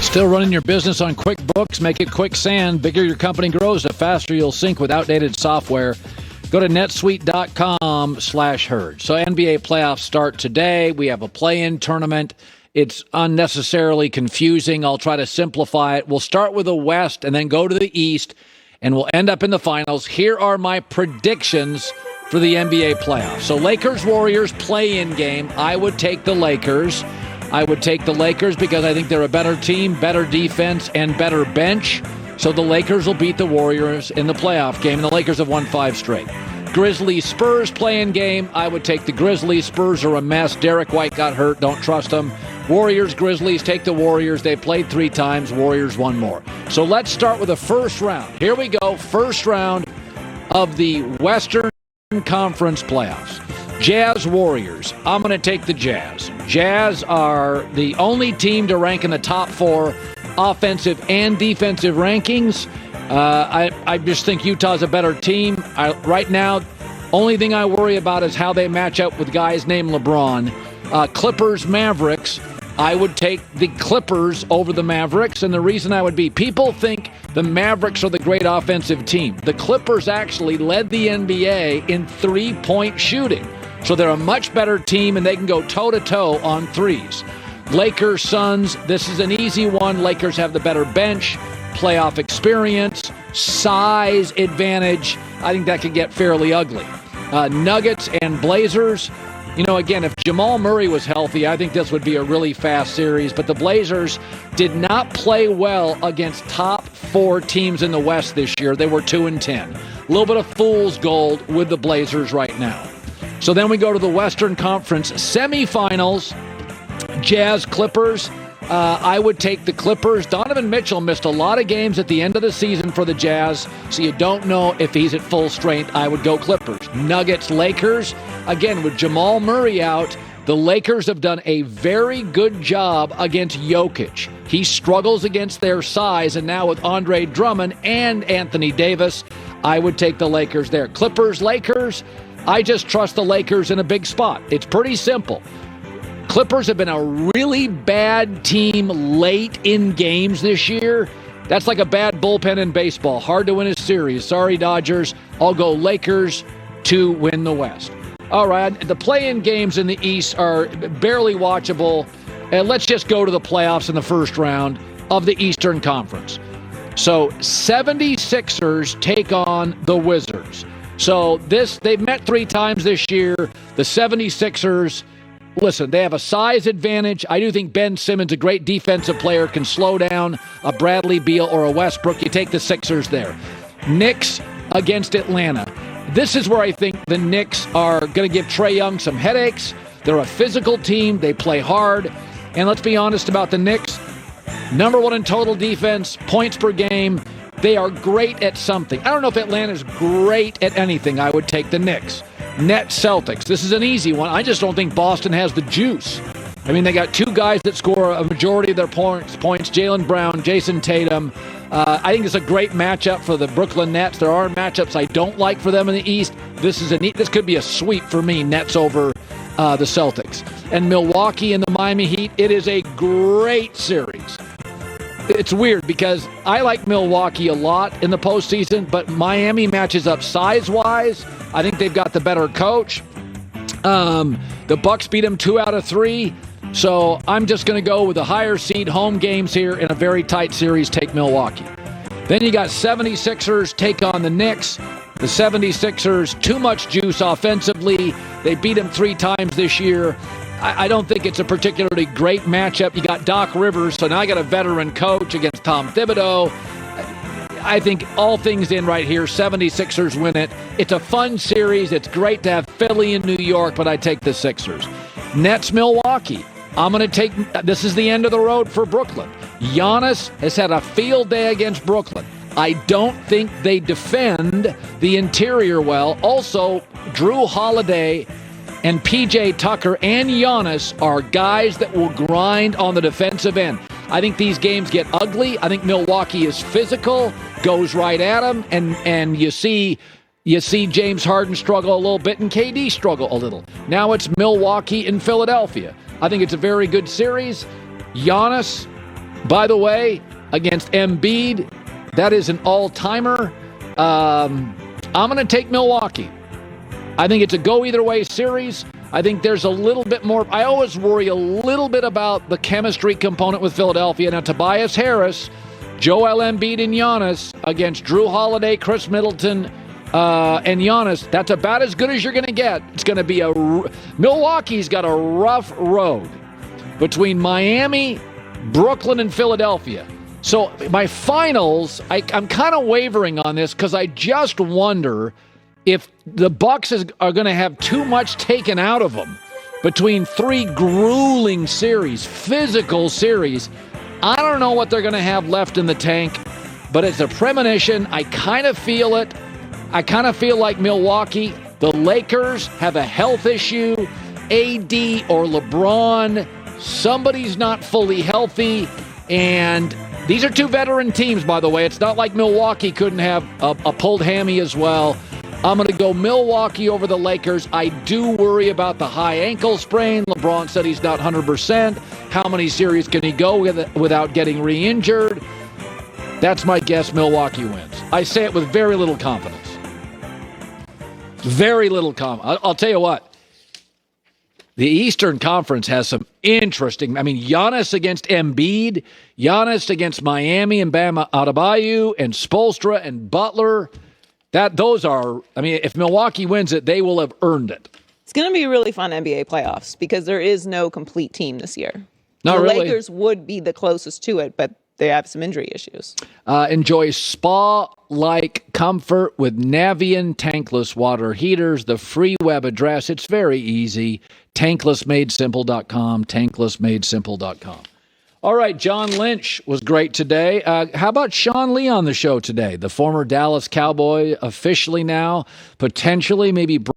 Still running your business on QuickBooks? Make it quicksand. Bigger your company grows, the faster you'll sync with outdated software. Go to netsuite.com/herd. So NBA playoffs start today. We have a play-in tournament. It's unnecessarily confusing. I'll try to simplify it. We'll start with the West and then go to the East, and we'll end up in the finals. Here are my predictions for the NBA playoffs. So Lakers-Warriors play-in game. I would take the Lakers. I would take the Lakers because I think they're a better team, better defense, and better bench. So the Lakers will beat the Warriors in the playoff game, and the Lakers have won 5 straight. Grizzlies-Spurs play-in game. I would take the Grizzlies. Spurs are a mess. Derek White got hurt. Don't trust them. Warriors-Grizzlies, take the Warriors. They played 3 times. Warriors 1 more. So let's start with the first round. Here we go. First round of the Western Conference playoffs. Jazz-Warriors. I'm going to take the Jazz. Jazz are the only team to rank in the top 4 offensive and defensive rankings. I just think Utah's a better team. Right now, only thing I worry about is how they match up with guys named LeBron. Clippers-Mavericks. I would take the Clippers over the Mavericks, and the reason I would be, people think the Mavericks are the great offensive team. The Clippers actually led the NBA in three-point shooting. So they're a much better team, and they can go toe-to-toe on threes. Lakers, Suns, this is an easy one. Lakers have the better bench, playoff experience, size advantage. I think that could get fairly ugly. Nuggets and Blazers. You know, again, if Jamal Murray was healthy, I think this would be a really fast series. But the Blazers did not play well against top 4 teams in the West this year. They were 2-10. A little bit of fool's gold with the Blazers right now. So then we go to the Western Conference semifinals. Jazz, Clippers. I would take the Clippers. Donovan Mitchell missed a lot of games at the end of the season for the Jazz, so you don't know if he's at full strength. I would go Clippers. Nuggets, Lakers. Again, with Jamal Murray out, the Lakers have done a very good job against Jokic. He struggles against their size, and now with Andre Drummond and Anthony Davis, I would take the Lakers there. Clippers, Lakers. I just trust the Lakers in a big spot. It's pretty simple. Clippers have been a really bad team late in games this year. That's like a bad bullpen in baseball. Hard to win a series. Sorry, Dodgers. I'll go Lakers to win the West. All right, the play-in games in the East are barely watchable. And let's just go to the playoffs in the first round of the Eastern Conference. So 76ers take on the Wizards. So they've met 3 times this year. The 76ers, listen, they have a size advantage. I do think Ben Simmons, a great defensive player, can slow down a Bradley Beal or a Westbrook. You take the Sixers there. Knicks against Atlanta. This is where I think the Knicks are going to give Trae Young some headaches. They're a physical team. They play hard. And let's be honest about the Knicks. Number 1 in total defense, points per game. They are great at something. I don't know if Atlanta's great at anything. I would take the Knicks. Nets, Celtics. This is an easy one. I just don't think Boston has the juice. I mean, they got 2 guys that score a majority of their points. Jaylen Brown, Jason Tatum. I think it's a great matchup for the Brooklyn Nets. There are matchups I don't like for them in the East. This could be a sweep for me, Nets over the Celtics. And Milwaukee and the Miami Heat, it is a great series. It's weird because I like Milwaukee a lot in the postseason, but Miami matches up size-wise. I think they've got the better coach. The Bucks beat them 2 out of 3. So I'm just going to go with the higher seed home games here in a very tight series, take Milwaukee. Then you got 76ers take on the Knicks. The 76ers, too much juice offensively. They beat them 3 times this year. I don't think it's a particularly great matchup. You got Doc Rivers, so now I got a veteran coach against Tom Thibodeau. I think all things in right here, 76ers win it. It's a fun series. It's great to have Philly in New York, but I take the Sixers. Nets, Milwaukee. I'm going to take, this is the end of the road for Brooklyn. Giannis has had a field day against Brooklyn. I don't think they defend the interior well. Also, Drew Holiday and P.J. Tucker and Giannis are guys that will grind on the defensive end. I think these games get ugly. I think Milwaukee is physical, goes right at them, and you see James Harden struggle a little bit and KD struggle a little. Now it's Milwaukee and Philadelphia. I think it's a very good series. Giannis, By the way, against Embiid, that is an all-timer. I'm going to take Milwaukee. I think it's a go-either-way series. I think there's a little bit more. I always worry a little bit about the chemistry component with Philadelphia. Now, Tobias Harris, Joel Embiid, and Giannis against Drew Holiday, Chris Middleton, and Giannis, that's about as good as you're going to get. It's going to be Milwaukee's got a rough road between Miami, Brooklyn, and Philadelphia. So my finals, I'm kind of wavering on this because I just wonder if the Bucks are going to have too much taken out of them between three grueling series, physical series. I don't know what they're going to have left in the tank, but it's a premonition. I kind of feel it. I kind of feel like Milwaukee. The Lakers have a health issue. AD or LeBron, somebody's not fully healthy. And these are two veteran teams, by the way. It's not like Milwaukee couldn't have a pulled hammy as well. I'm going to go Milwaukee over the Lakers. I do worry about the high ankle sprain. LeBron said he's not 100%. How many series can he go without getting re-injured? That's my guess. Milwaukee wins. I say it with very little confidence. Very little confidence. I'll tell you what. The Eastern Conference has some interesting. I mean, Giannis against Embiid, Giannis against Miami and Bam Adebayo and Spoelstra and Butler. Those are. I mean, if Milwaukee wins it, they will have earned it. It's going to be really fun NBA playoffs because there is no complete team this year. Not really. The Lakers would be the closest to it, but they have some injury issues. Enjoy spa-like comfort with Navian tankless water heaters. The free web address, it's very easy. Tanklessmadesimple.com, tanklessmadesimple.com. All right, John Lynch was great today. How about Sean Lee on the show today? The former Dallas Cowboy, officially now, potentially maybe